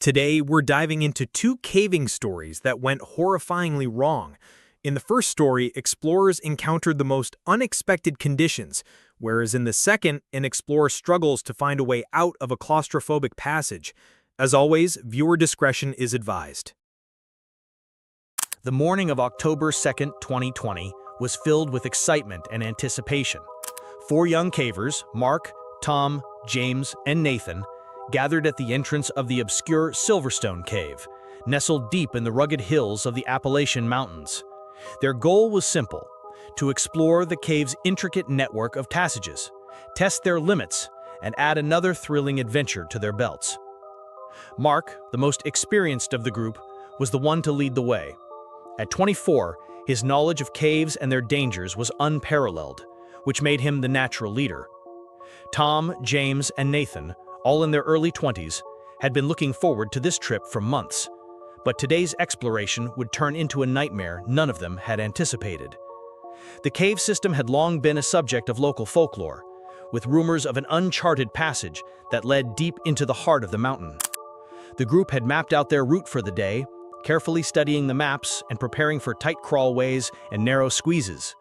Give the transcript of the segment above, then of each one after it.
Today, we're diving into two caving stories that went horrifyingly wrong. In the first story, explorers encountered the most unexpected conditions, whereas in the second, an explorer struggles to find a way out of a claustrophobic passage. As always, viewer discretion is advised. The morning of October 2nd, 2020, was filled with excitement and anticipation. Four young cavers, Mark, Tom, James, and Nathan, gathered at the entrance of the obscure Silverstone Cave, nestled deep in the rugged hills of the Appalachian Mountains. Their goal was simple: to explore the cave's intricate network of passages, test their limits, and add another thrilling adventure to their belts. Mark, the most experienced of the group, was the one to lead the way. At 24, his knowledge of caves and their dangers was unparalleled, which made him the natural leader. Tom, James, and Nathan, all in their early 20s, had been looking forward to this trip for months. But today's exploration would turn into a nightmare none of them had anticipated. The cave system had long been a subject of local folklore, with rumors of an uncharted passage that led deep into the heart of the mountain. The group had mapped out their route for the day, carefully studying the maps and preparing for tight crawlways and narrow squeezes.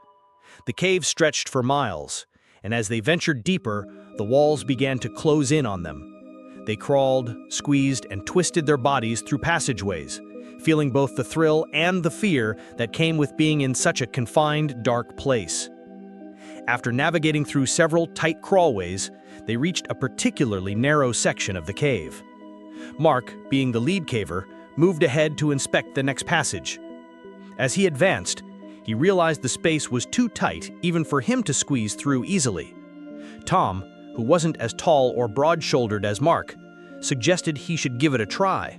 The cave stretched for miles, and as they ventured deeper, the walls began to close in on them. They crawled, squeezed, and twisted their bodies through passageways, feeling both the thrill and the fear that came with being in such a confined, dark place. After navigating through several tight crawlways, they reached a particularly narrow section of the cave. Mark, being the lead caver, moved ahead to inspect the next passage. As he advanced, he realized the space was too tight even for him to squeeze through easily. Tom, who wasn't as tall or broad-shouldered as Mark, suggested he should give it a try.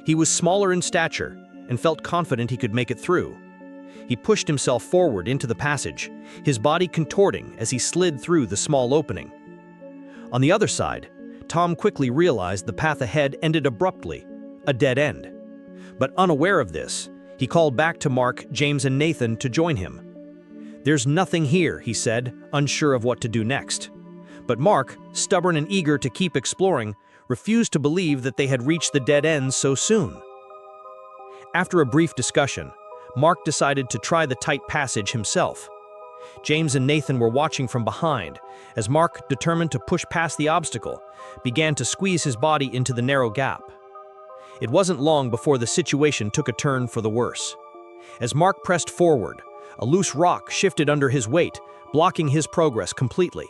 He was smaller in stature and felt confident he could make it through. He pushed himself forward into the passage, his body contorting as he slid through the small opening. On the other side, Tom quickly realized the path ahead ended abruptly, a dead end. But unaware of this, he called back to Mark, James, and Nathan to join him. "There's nothing here," he said, unsure of what to do next. But Mark, stubborn and eager to keep exploring, refused to believe that they had reached the dead end so soon. After a brief discussion, Mark decided to try the tight passage himself. James and Nathan were watching from behind, as Mark, determined to push past the obstacle, began to squeeze his body into the narrow gap. It wasn't long before the situation took a turn for the worse. As Mark pressed forward, a loose rock shifted under his weight, blocking his progress completely.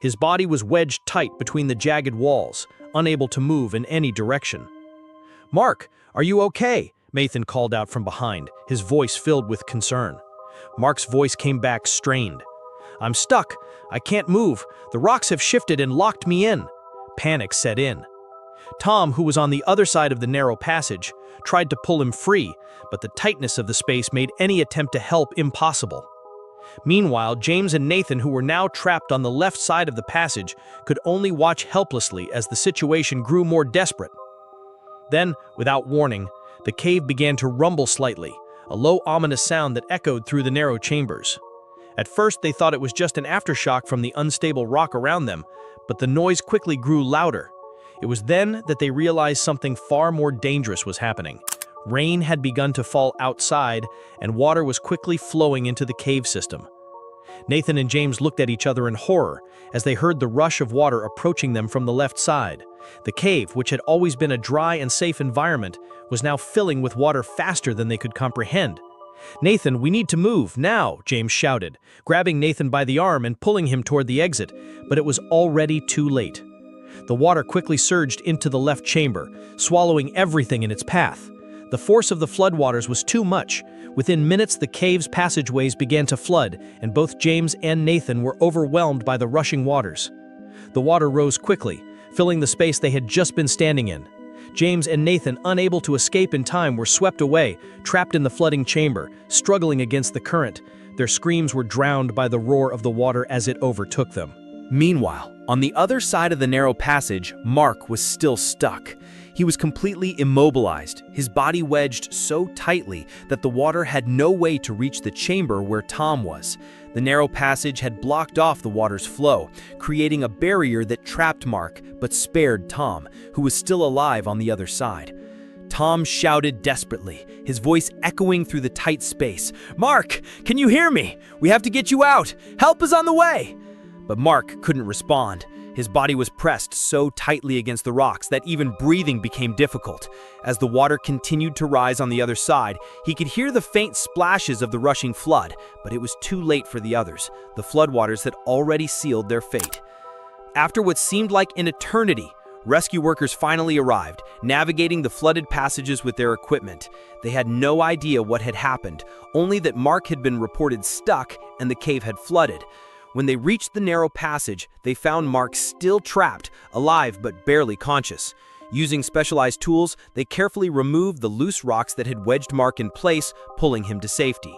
His body was wedged tight between the jagged walls, unable to move in any direction. "Mark, are you okay?" Nathan called out from behind, his voice filled with concern. Mark's voice came back strained. "I'm stuck. I can't move. The rocks have shifted and locked me in." Panic set in. Tom, who was on the other side of the narrow passage, tried to pull him free, but the tightness of the space made any attempt to help impossible. Meanwhile, James and Nathan, who were now trapped on the left side of the passage, could only watch helplessly as the situation grew more desperate. Then, without warning, the cave began to rumble slightly, a low, ominous sound that echoed through the narrow chambers. At first, they thought it was just an aftershock from the unstable rock around them, but the noise quickly grew louder. It was then that they realized something far more dangerous was happening. Rain had begun to fall outside, and water was quickly flowing into the cave system. Nathan and James looked at each other in horror as they heard the rush of water approaching them from the left side. The cave, which had always been a dry and safe environment, was now filling with water faster than they could comprehend. "Nathan, we need to move, now!" James shouted, grabbing Nathan by the arm and pulling him toward the exit, but it was already too late. The water quickly surged into the left chamber, swallowing everything in its path. The force of the floodwaters was too much. Within minutes, the cave's passageways began to flood, and both James and Nathan were overwhelmed by the rushing waters. The water rose quickly, filling the space they had just been standing in. James and Nathan, unable to escape in time, were swept away, trapped in the flooding chamber, struggling against the current. Their screams were drowned by the roar of the water as it overtook them. Meanwhile, on the other side of the narrow passage, Mark was still stuck. He was completely immobilized, his body wedged so tightly that the water had no way to reach the chamber where Tom was. The narrow passage had blocked off the water's flow, creating a barrier that trapped Mark but spared Tom, who was still alive on the other side. Tom shouted desperately, his voice echoing through the tight space. "Mark, can you hear me? We have to get you out! Help is on the way!" But Mark couldn't respond. His body was pressed so tightly against the rocks that even breathing became difficult. As the water continued to rise on the other side, he could hear the faint splashes of the rushing flood, but it was too late for the others. The floodwaters had already sealed their fate. After what seemed like an eternity, rescue workers finally arrived, navigating the flooded passages with their equipment. They had no idea what had happened, only that Mark had been reported stuck and the cave had flooded. When they reached the narrow passage, they found Mark still trapped, alive but barely conscious. Using specialized tools, they carefully removed the loose rocks that had wedged Mark in place, pulling him to safety.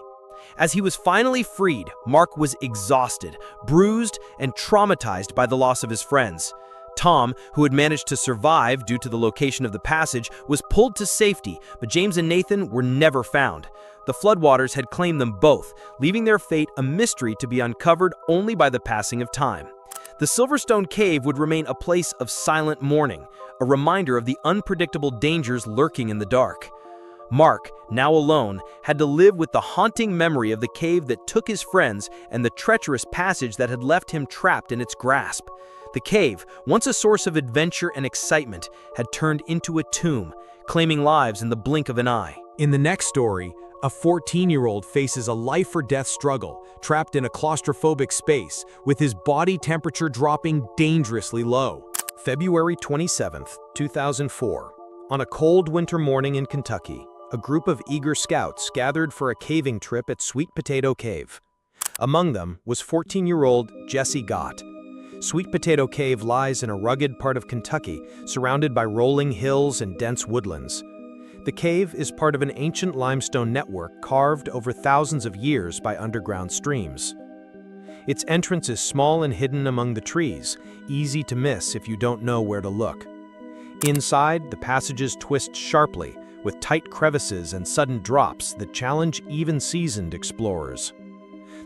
As he was finally freed, Mark was exhausted, bruised, and traumatized by the loss of his friends. Tom, who had managed to survive due to the location of the passage, was pulled to safety, but James and Nathan were never found. The floodwaters had claimed them both, leaving their fate a mystery to be uncovered only by the passing of time. The Silverstone Cave would remain a place of silent mourning, a reminder of the unpredictable dangers lurking in the dark. Mark, now alone, had to live with the haunting memory of the cave that took his friends and the treacherous passage that had left him trapped in its grasp. The cave, once a source of adventure and excitement, had turned into a tomb, claiming lives in the blink of an eye. In the next story, a 14-year-old faces a life-or-death struggle, trapped in a claustrophobic space, with his body temperature dropping dangerously low. February 27, 2004. On a cold winter morning in Kentucky, a group of eager scouts gathered for a caving trip at Sweet Potato Cave. Among them was 14-year-old Jesse Gott. Sweet Potato Cave lies in a rugged part of Kentucky, surrounded by rolling hills and dense woodlands. The cave is part of an ancient limestone network carved over thousands of years by underground streams. Its entrance is small and hidden among the trees, easy to miss if you don't know where to look. Inside, the passages twist sharply, with tight crevices and sudden drops that challenge even seasoned explorers.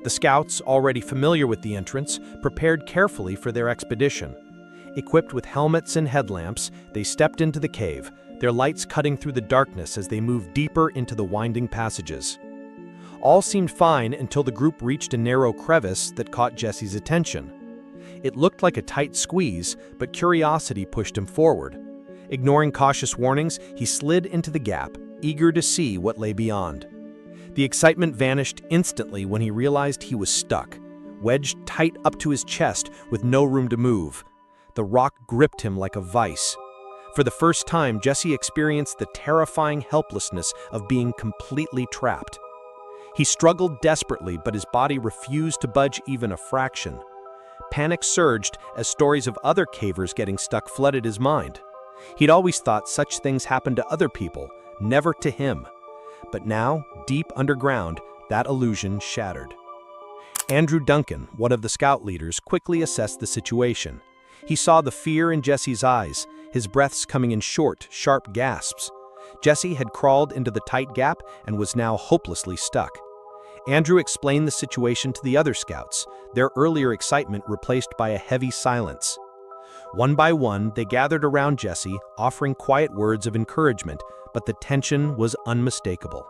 The scouts, already familiar with the entrance, prepared carefully for their expedition. Equipped with helmets and headlamps, they stepped into the cave, their lights cutting through the darkness as they moved deeper into the winding passages. All seemed fine until the group reached a narrow crevice that caught Jesse's attention. It looked like a tight squeeze, but curiosity pushed him forward. Ignoring cautious warnings, he slid into the gap, eager to see what lay beyond. The excitement vanished instantly when he realized he was stuck, wedged tight up to his chest with no room to move. The rock gripped him like a vice. For the first time, Jesse experienced the terrifying helplessness of being completely trapped. He struggled desperately, but his body refused to budge even a fraction. Panic surged as stories of other cavers getting stuck flooded his mind. He'd always thought such things happened to other people, never to him. But now, deep underground, that illusion shattered. Andrew Duncan, one of the scout leaders, quickly assessed the situation. He saw the fear in Jesse's eyes, his breaths coming in short, sharp gasps. Jesse had crawled into the tight gap and was now hopelessly stuck. Andrew explained the situation to the other scouts, their earlier excitement replaced by a heavy silence. One by one, they gathered around Jesse, offering quiet words of encouragement, but the tension was unmistakable.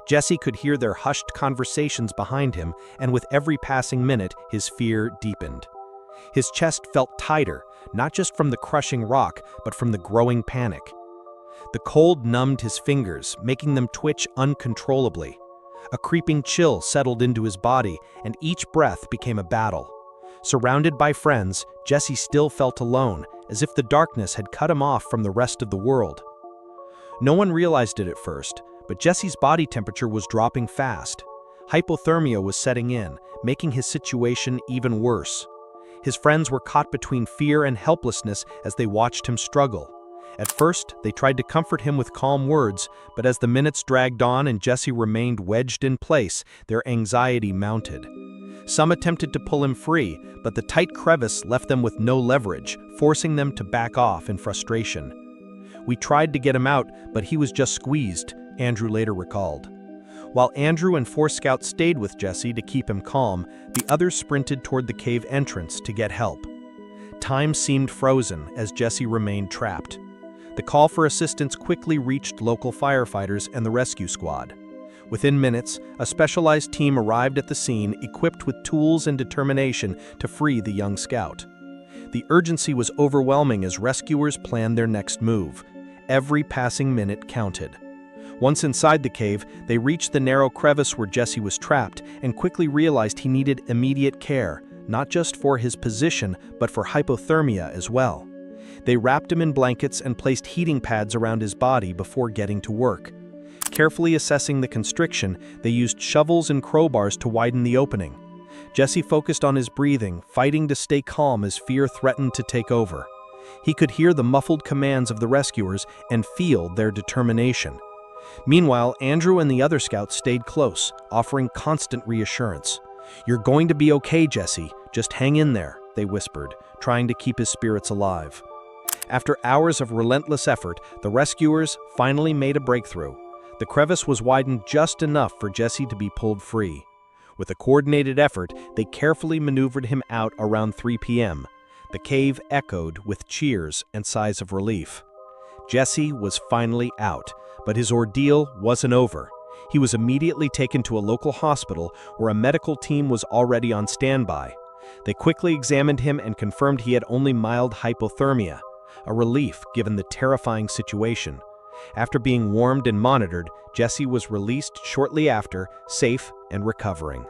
Jesse could hear their hushed conversations behind him, and with every passing minute, his fear deepened. His chest felt tighter, not just from the crushing rock, but from the growing panic. The cold numbed his fingers, making them twitch uncontrollably. A creeping chill settled into his body, and each breath became a battle. Surrounded by friends, Jesse still felt alone, as if the darkness had cut him off from the rest of the world. No one realized it at first, but Jesse's body temperature was dropping fast. Hypothermia was setting in, making his situation even worse. His friends were caught between fear and helplessness as they watched him struggle. At first, they tried to comfort him with calm words, but as the minutes dragged on and Jesse remained wedged in place, their anxiety mounted. Some attempted to pull him free, but the tight crevice left them with no leverage, forcing them to back off in frustration. "We tried to get him out, but he was just squeezed," Andrew later recalled. While Andrew and 4 scouts stayed with Jesse to keep him calm, the others sprinted toward the cave entrance to get help. Time seemed frozen as Jesse remained trapped. The call for assistance quickly reached local firefighters and the rescue squad. Within minutes, a specialized team arrived at the scene equipped with tools and determination to free the young scout. The urgency was overwhelming as rescuers planned their next move. Every passing minute counted. Once inside the cave, they reached the narrow crevice where Jesse was trapped and quickly realized he needed immediate care, not just for his position, but for hypothermia as well. They wrapped him in blankets and placed heating pads around his body before getting to work. Carefully assessing the constriction, they used shovels and crowbars to widen the opening. Jesse focused on his breathing, fighting to stay calm as fear threatened to take over. He could hear the muffled commands of the rescuers and feel their determination. Meanwhile, Andrew and the other scouts stayed close, offering constant reassurance. "You're going to be okay, Jesse. Just hang in there," they whispered, trying to keep his spirits alive. After hours of relentless effort, the rescuers finally made a breakthrough. The crevice was widened just enough for Jesse to be pulled free. With a coordinated effort, they carefully maneuvered him out around 3 p.m. The cave echoed with cheers and sighs of relief. Jesse was finally out, but his ordeal wasn't over. He was immediately taken to a local hospital where a medical team was already on standby. They quickly examined him and confirmed he had only mild hypothermia, a relief given the terrifying situation. After being warmed and monitored, Jesse was released shortly after, safe and recovering.